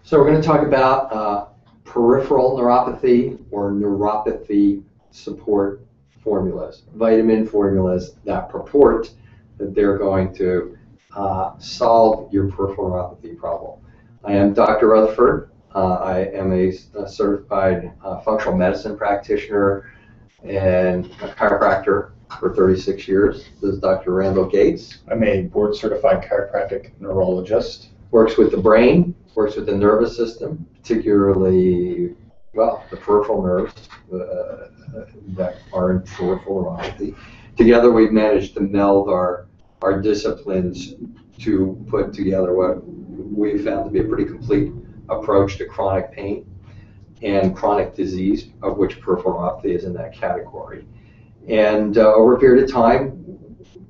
So we're going to talk about peripheral neuropathy or neuropathy support formulas, vitamin formulas that purport that they're going to solve your peripheral neuropathy problem. I am Dr. Rutherford. I am a certified functional medicine practitioner and a chiropractor for 36 years. This is Dr. Randall Gates. I'm a board-certified chiropractic neurologist. Works with the brain, works with the nervous system, particularly, well, the peripheral nerves that are in peripheral neuropathy. Together we've managed to meld our disciplines to put together what we found to be a pretty complete approach to chronic pain and chronic disease, of which peripheral neuropathy is in that category. And over a period of time,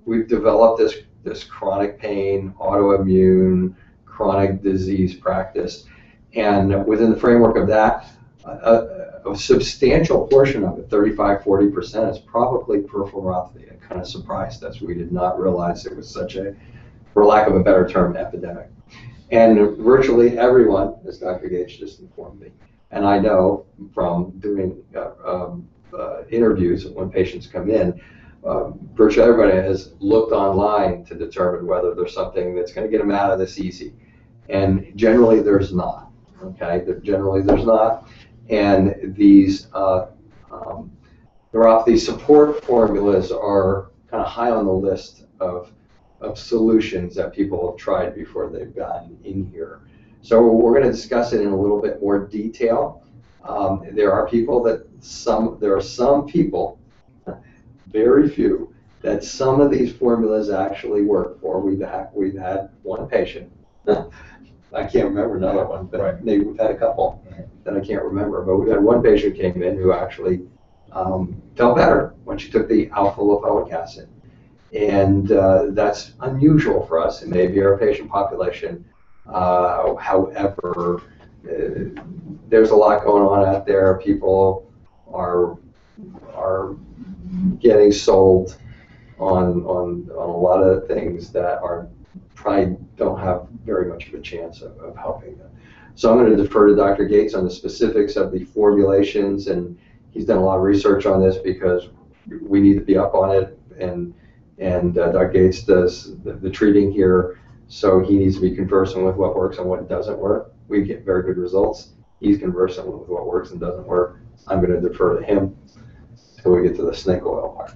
we've developed this chronic pain, autoimmune, chronic disease practice. And within the framework of that, a substantial portion of it, 35–40%, is probably peripheral neuropathy. It kind of surprised us. We did not realize it was such a, for lack of a better term, epidemic. And virtually everyone, as Dr. Gates just informed me, and I know from doing interviews when patients come in, virtually everybody has looked online to determine whether there's something that's going to get them out of this easy. And generally there's not, okay? Generally there's not. And these neuropathy support formulas are kind of high on the list of solutions that people have tried before they've gotten in here. So we're going to discuss it in a little bit more detail. There are some people, very few, that some of these formulas actually work for. We've had one patient. I can't remember another one, but right. Maybe we've had a couple that I can't remember. But we've had one patient came in who actually felt better when she took the alpha-lipoic acid. And that's unusual for us. It may be our patient population. However, there's a lot going on out there. People are getting sold on a lot of things that are probably don't have very much of a chance of helping them. So I'm going to defer to Dr. Gates on the specifics of the formulations, and he's done a lot of research on this because we need to be up on it, and Dr. Gates does the treating here, so he needs to be conversant with what works and what doesn't work. We get very good results. He's conversant with what works and doesn't work. I'm going to defer to him until we get to the snake oil part.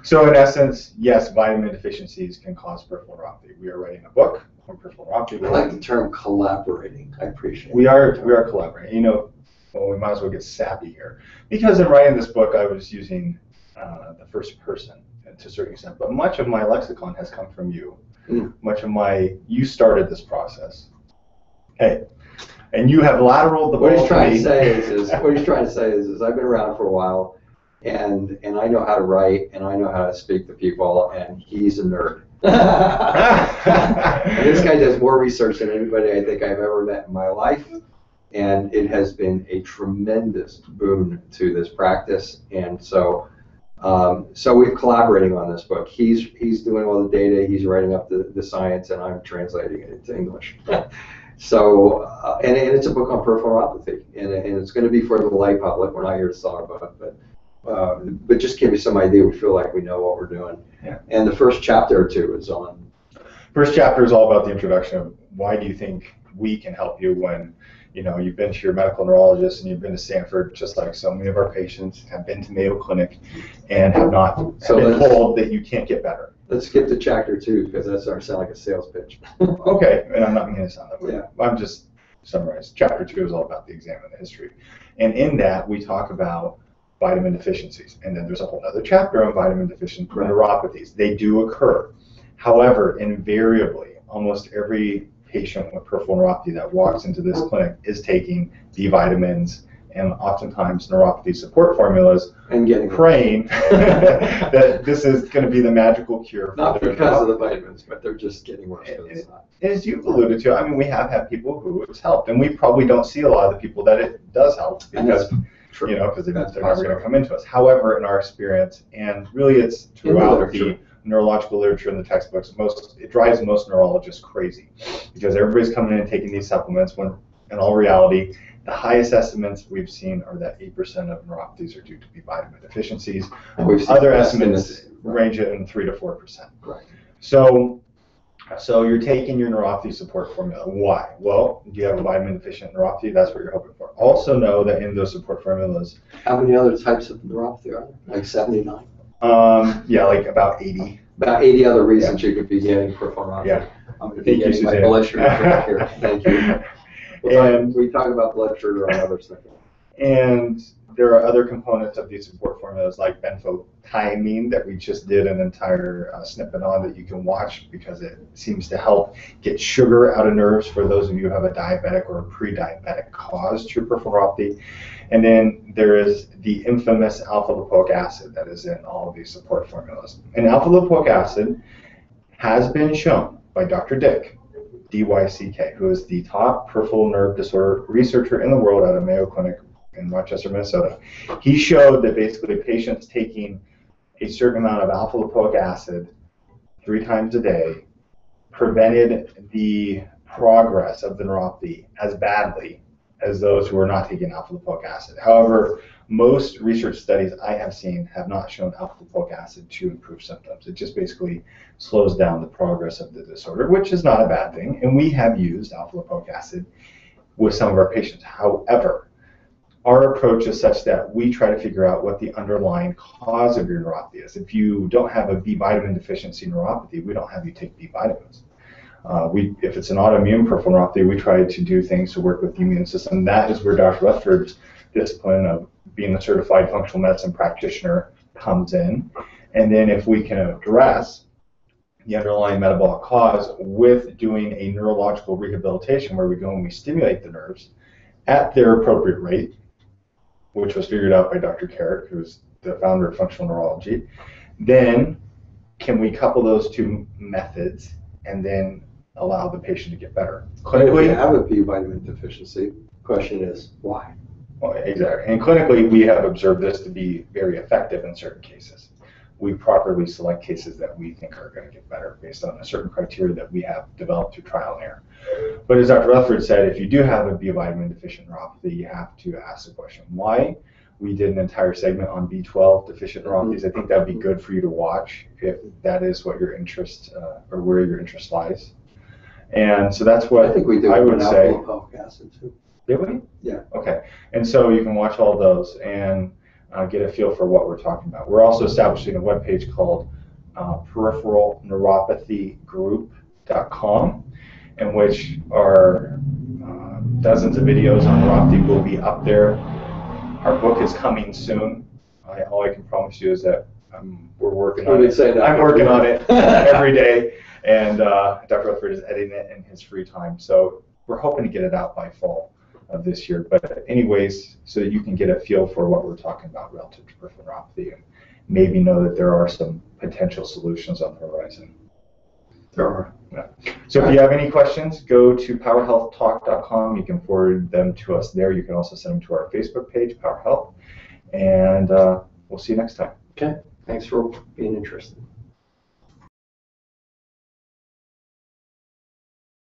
So in essence, yes, vitamin deficiencies can cause peripheral neuropathy. We are writing a book on peripheral neuropathy. I like the term collaborating. I appreciate it. We are collaborating. You know, well, we might as well get sappy here. Because in writing this book, I was using the first person to a certain extent, but much of my lexicon has come from you. You started this process. Hey, and you have lateraled the ball. What he's trying to say is I've been around for a while, and I know how to write, and I know how to speak to people, and he's a nerd. And this guy does more research than anybody I think I've ever met in my life, and it has been a tremendous boon to this practice. And so we're collaborating on this book. He's doing all the data, he's writing up the science, and I'm translating it into English. So, and it's a book on peripheral neuropathy, and it's going to be for the lay public. We're not here to sell our book, but just give you some idea. We feel like we know what we're doing. Yeah. And the first chapter or two is on. First chapter is all about the introduction of why do you think we can help you when you've been to your medical neurologist and you've been to Stanford, just like so many of our patients have been to Mayo Clinic and have been told that you can't get better. Let's skip to chapter 2 because that starts to sound like a sales pitch. Okay, and I'm not meaning to sound that way. Yeah. I'm just summarizing. Chapter 2 is all about the exam and the history. And in that, we talk about vitamin deficiencies. And then there's a whole other chapter on vitamin deficient neuropathies. They do occur. However, invariably, almost every patient with peripheral neuropathy that walks into this clinic is taking B vitamins and oftentimes neuropathy support formulas and praying that this is going to be the magical cure. Not because of the vitamins, but they're just getting worse. As you've alluded to, I mean, we have had people who it's helped, and we probably don't see a lot of the people that it does help because because they're never going to come into us. However, in our experience, and really it's throughout the neurological literature in the textbooks, it drives most neurologists crazy because everybody's coming in and taking these supplements when in all reality, the highest estimates we've seen are that 8% of neuropathies are due to B vitamin deficiencies. Other estimates range it in 3 to 4%. Right. So you're taking your neuropathy support formula. Why? Well, do you have a vitamin deficient neuropathy? That's what you're hoping for. Also know that in those support formulas. How many other types of neuropathy are there? Like 79? Yeah, like about 80. About 80 other reasons you could be getting peripheral neuropathy. Yeah. I'm going to be getting my blood sugar checked here. Thank you. We talk about blood sugar on other stuff. And there are other components of these support formulas like benfotiamine that we just did an entire snippet on that you can watch because it seems to help get sugar out of nerves for those of you who have a diabetic or a pre-diabetic cause to peripheral neuropathy. And then there is the infamous alpha-lipoic acid that is in all of these support formulas. And alpha-lipoic acid has been shown by Dr. Dick, D-Y-C-K, who is the top peripheral nerve disorder researcher in the world out of Mayo Clinic in Rochester, Minnesota. He showed that basically patients taking a certain amount of alpha-lipoic acid 3 times a day prevented the progress of the neuropathy as badly as those who are not taking alpha-lipoic acid. However, most research studies I have seen have not shown alpha-lipoic acid to improve symptoms. It just basically slows down the progress of the disorder, which is not a bad thing. And we have used alpha-lipoic acid with some of our patients. However, our approach is such that we try to figure out what the underlying cause of your neuropathy is. If you don't have a B vitamin deficiency neuropathy, we don't have you take B vitamins. If it's an autoimmune peripheral neuropathy, we try to do things to work with the immune system. That is where Dr. Rutherford's discipline of being a certified functional medicine practitioner comes in. And then if we can address the underlying metabolic cause with doing a neurological rehabilitation where we go and we stimulate the nerves at their appropriate rate, which was figured out by Dr. Carrick, who's the founder of functional neurology, then can we couple those two methods and then allow the patient to get better? Clinically, if you have a B vitamin deficiency, the question is why? Well, exactly. And clinically, we have observed this to be very effective in certain cases. We properly select cases that we think are going to get better based on a certain criteria that we have developed through trial and error. But as Dr. Rutherford said, if you do have a B vitamin deficient neuropathy, you have to ask the question, why? We did an entire segment on B12 deficient neuropathies. I think that would be good for you to watch if that is what your interest or where your interest lies. And so that's what I think we do. I would say. Alpha-lipoic acid too. Did we? Yeah. Okay. And so you can watch all those and get a feel for what we're talking about. We're also establishing a webpage called peripheralneuropathygroup.com, in which are dozens of videos on neuropathy will be up there. Our book is coming soon. All I can promise you is that we're working on it. I'm working on it every day, and Dr. Rutherford is editing it in his free time. So we're hoping to get it out by fall of this year. But anyways, so that you can get a feel for what we're talking about relative to peripheral neuropathy and maybe know that there are some potential solutions on the horizon. There are. Yeah. So if you have any questions, go to powerhealthtalk.com. You can forward them to us there. You can also send them to our Facebook page, Power Health. And we'll see you next time. Okay. Thanks for being interested.